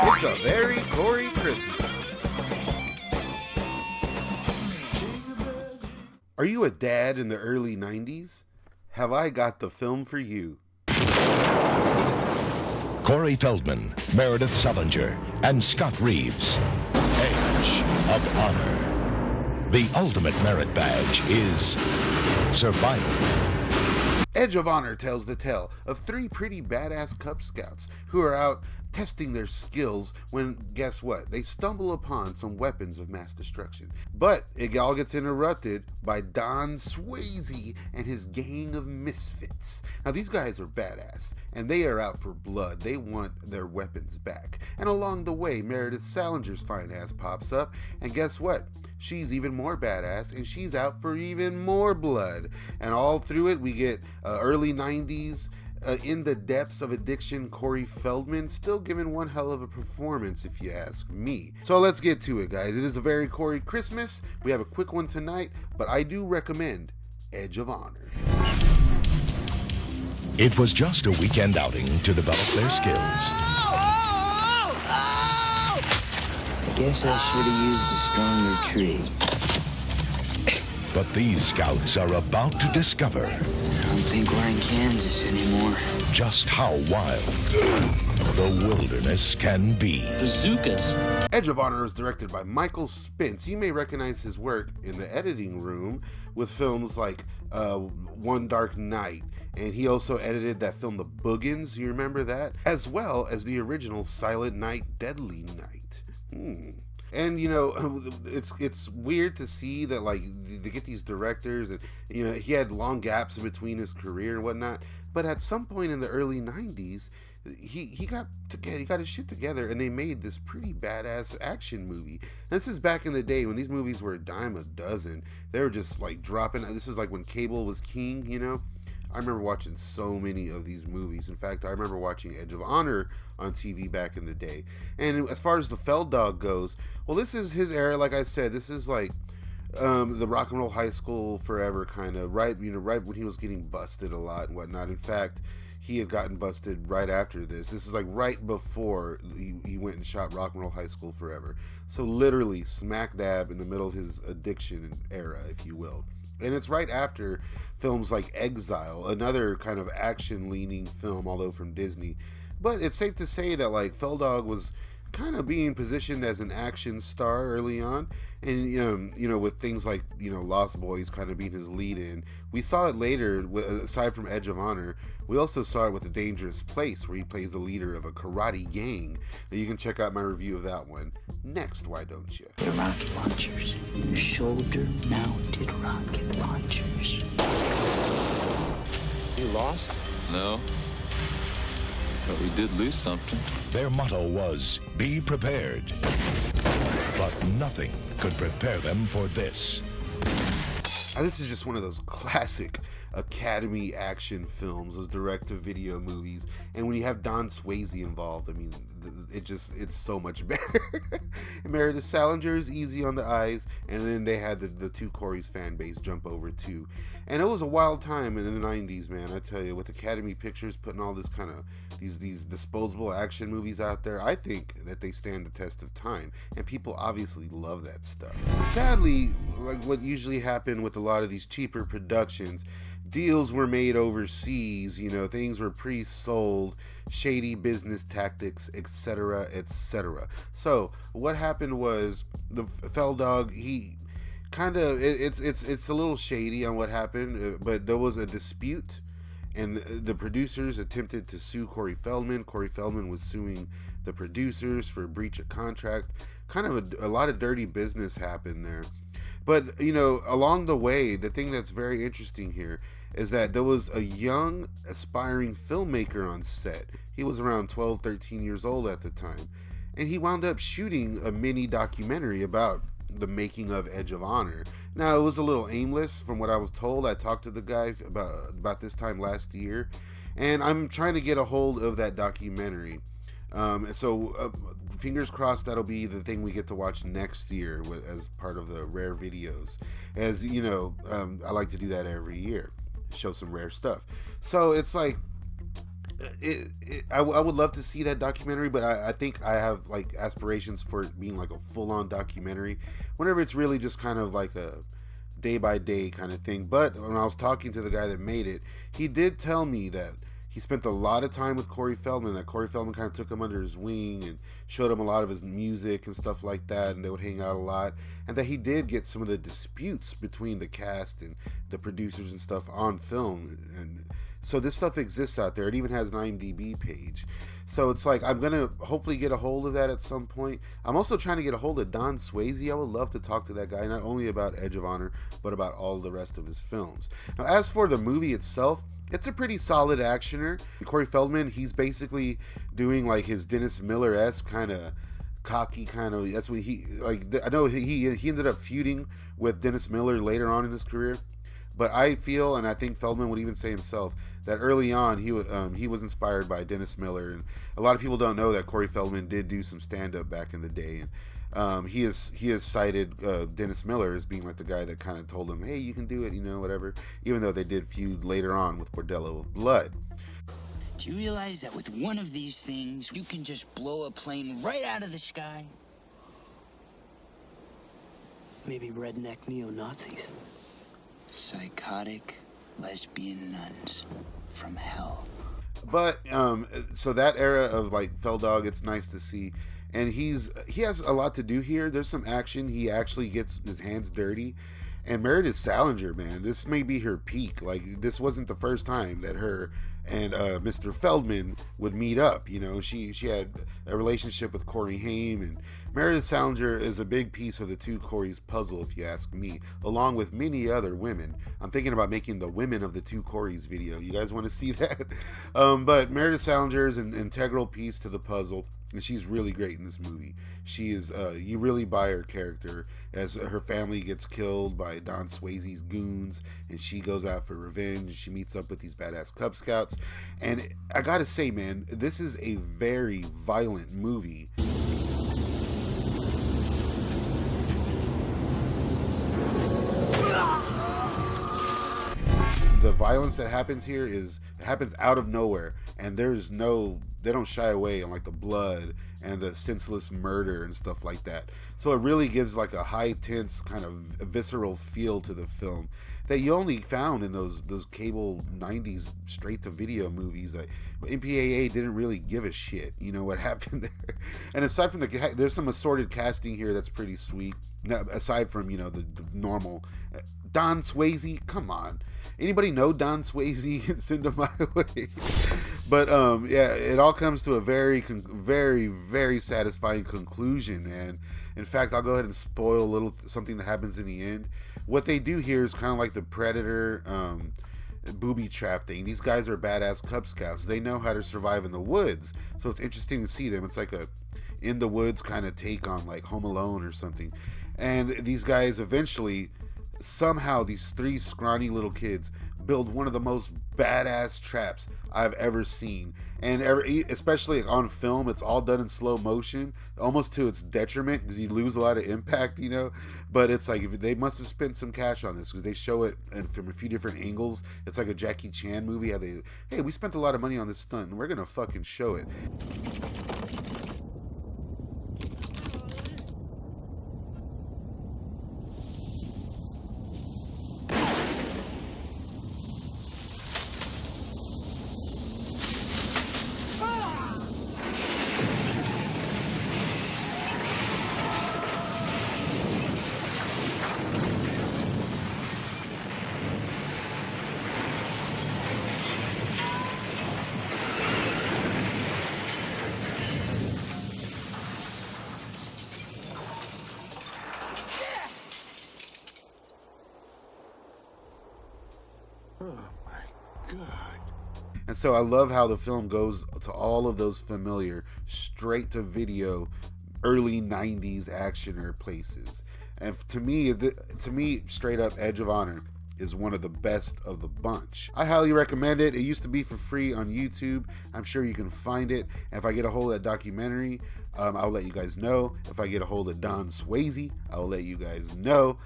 It's a very Corey Christmas. Are you a dad in the early 90s? Have I got the film for you. Corey Feldman, Meredith Salinger, and Scott Reeves. Edge of Honor. The ultimate merit badge is survival. Edge of Honor tells the tale of three pretty badass Cub Scouts who are out testing their skills when, guess what, they stumble upon some weapons of mass destruction. But it all gets interrupted by Don Swayze and his gang of misfits. Now these guys are badass, and they are out for blood. They want their weapons back. And along the way, Meredith Salinger's fine ass pops up, and guess what? She's even more badass, and she's out for even more blood. And all through it, we get early 90s, in the depths of addiction, Corey Feldman, still giving one hell of a performance, if you ask me. So let's get to it, guys. It is a very Corey Christmas. We have a quick one tonight, but I do recommend Edge of Honor. It was just a weekend outing to develop their skills. I guess I should have used a stronger tree. But these scouts are about to discover I don't think we're in Kansas anymore. just how wild the wilderness can be. Bazookas. Edge of Honor is directed by Michael Spence. You may recognize his work in the editing room with films like One Dark Night, and he also edited that film The Boogans, you remember that? As well as the original Silent Night, Deadly Night. And you know, it's weird to see that, like, they get these directors, and you know, he had long gaps in between his career and whatnot, but at some point in the early 90s he got his shit together, and they made this pretty badass action movie. And this is back in the day when these movies were a dime a dozen. They were just like dropping. This is like when cable was king, you know. I remember watching so many of these movies. In fact, I remember watching Edge of Honor on TV back in the day. And as far as the Feld Dog goes, well, this is his era. Like I said, this is like the Rock and Roll High School Forever kind of, right when he was getting busted a lot and whatnot. In fact, he had gotten busted right after this. This is like right before he went and shot Rock and Roll High School Forever. So literally smack dab in the middle of his addiction era, if you will. And it's right after films like Exile, another kind of action-leaning film, although from Disney. But it's safe to say that, like, Feldog was kind of being positioned as an action star early on. And, you know, with things like, you know, Lost Boys kind of being his lead-in. We saw it later, aside from Edge of Honor, we also saw it with A Dangerous Place, where he plays the leader of a karate gang. Now, you can check out my review of that one next, why don't you? They're rocket launchers. Shoulder-mounted rocket launchers. You lost? No. But we did lose something. Their motto was, be prepared. But nothing could prepare them for this. Now, this is just one of those classic Academy action films, those direct-to-video movies. And when you have Don Swayze involved, I mean, it's so much better. Meredith Salinger is easy on the eyes, and then they had the two Corey's fan base jump over too. And it was a wild time in the 90s, man, I tell you, with Academy Pictures putting all this kind of, these disposable action movies out there. I think that they stand the test of time, and people obviously love that stuff. Sadly, like what usually happened with a lot of these cheaper productions, deals were made overseas, you know, things were pre-sold, shady business tactics, etc., etc. So what happened was the Feldog, he kind of, it's a little shady on what happened, but there was a dispute, and the producers attempted to sue Corey Feldman. Corey Feldman was suing the producers for breach of contract. Kind of a lot of dirty business happened there. But, you know, along the way, the thing that's very interesting here is that there was a young, aspiring filmmaker on set. He was around 12, 13 years old at the time. And he wound up shooting a mini documentary about the making of Edge of Honor. Now, it was a little aimless from what I was told. I talked to the guy about this time last year, and I'm trying to get a hold of that documentary. Fingers crossed that'll be the thing we get to watch next year as part of the rare videos. As you know, I like to do that every year, show some rare stuff. So it's like, I would love to see that documentary, but I think I have like aspirations for it being like a full-on documentary whenever it's really just kind of like a day by day kind of thing. But when I was talking to the guy that made it, he did tell me that he spent a lot of time with Corey Feldman, that Corey Feldman kind of took him under his wing and showed him a lot of his music and stuff like that, and they would hang out a lot, and that he did get some of the disputes between the cast and the producers and stuff on film. And so this stuff exists out there. It even has an IMDb page. So it's like, I'm going to hopefully get a hold of that at some point. I'm also trying to get a hold of Don Swayze. I would love to talk to that guy, not only about Edge of Honor, but about all the rest of his films. Now, as for the movie itself, it's a pretty solid actioner. Corey Feldman, he's basically doing like his Dennis Miller-esque kind of cocky kind of, that's what he, like, I know he ended up feuding with Dennis Miller later on in his career. But I feel, and I think Feldman would even say himself, that early on he was inspired by Dennis Miller, and a lot of people don't know that Corey Feldman did do some stand-up back in the day, and he has cited Dennis Miller as being like the guy that kind of told him, hey, you can do it, you know, whatever. Even though they did feud later on with Bordello of Blood. Do you realize that with one of these things, you can just blow a plane right out of the sky? Maybe redneck neo-Nazis. Psychotic lesbian nuns from hell. But so that era of like Feldog, it's nice to see, and he has a lot to do here. There's some action. He actually gets his hands dirty. And Meredith Salinger, man, this may be her peak. Like, this wasn't the first time that her and Mr. Feldman would meet up. You know, she had a relationship with Corey Haim, and Meredith Salinger is a big piece of the two Corys puzzle, if you ask me, along with many other women. I'm thinking about making the Women of the Two Corys video. You guys want to see that? But Meredith Salinger is an integral piece to the puzzle, and she's really great in this movie. She is, you really buy her character as her family gets killed by Don Swayze's goons, and she goes out for revenge. She meets up with these badass Cub Scouts, and I gotta say, man, this is a very violent movie. The violence that happens here happens out of nowhere, and they don't shy away on like the blood and the senseless murder and stuff like that. So it really gives like a high tense kind of visceral feel to the film that you only found in those cable 90s straight to video movies. Like MPAA didn't really give a shit, you know, what happened there. And aside from there's some assorted casting here that's pretty sweet. Now, aside from, you know, the normal Don Swayze, come on. Anybody know Don Swayze? Send him my way. But yeah, it all comes to a very, very satisfying conclusion. And in fact, I'll go ahead and spoil something that happens in the end. What they do here is kind of like the Predator booby trap thing. These guys are badass Cub Scouts. They know how to survive in the woods. So it's interesting to see them. It's like a in the woods kind of take on like Home Alone or something. And these guys eventually, somehow, these three scrawny little kids build one of the most badass traps I've ever seen. And especially on film, it's all done in slow motion, almost to its detriment because you lose a lot of impact, you know. But it's like, if they must have spent some cash on this because they show it from a few different angles. It's like a Jackie Chan movie. How hey, we spent a lot of money on this stunt and we're gonna fucking show it. Oh my God. And so I love how the film goes to all of those familiar straight to video early 90s actioner places. And to me, straight up, Edge of Honor is one of the best of the bunch. I highly recommend it. It used to be for free on YouTube. I'm sure you can find it. And if I get a hold of that documentary, I'll let you guys know. If I get a hold of Don Swayze, I'll let you guys know.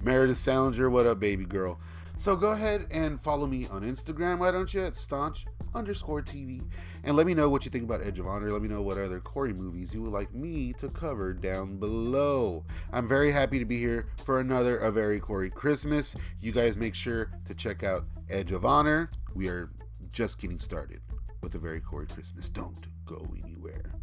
Meredith Salinger, what up, baby girl? So go ahead and follow me on Instagram, why don't you, at staunch_TV. And let me know what you think about Edge of Honor. Let me know what other Corey movies you would like me to cover down below. I'm very happy to be here for another A Very Corey Christmas. You guys make sure to check out Edge of Honor. We are just getting started with A Very Corey Christmas. Don't go anywhere.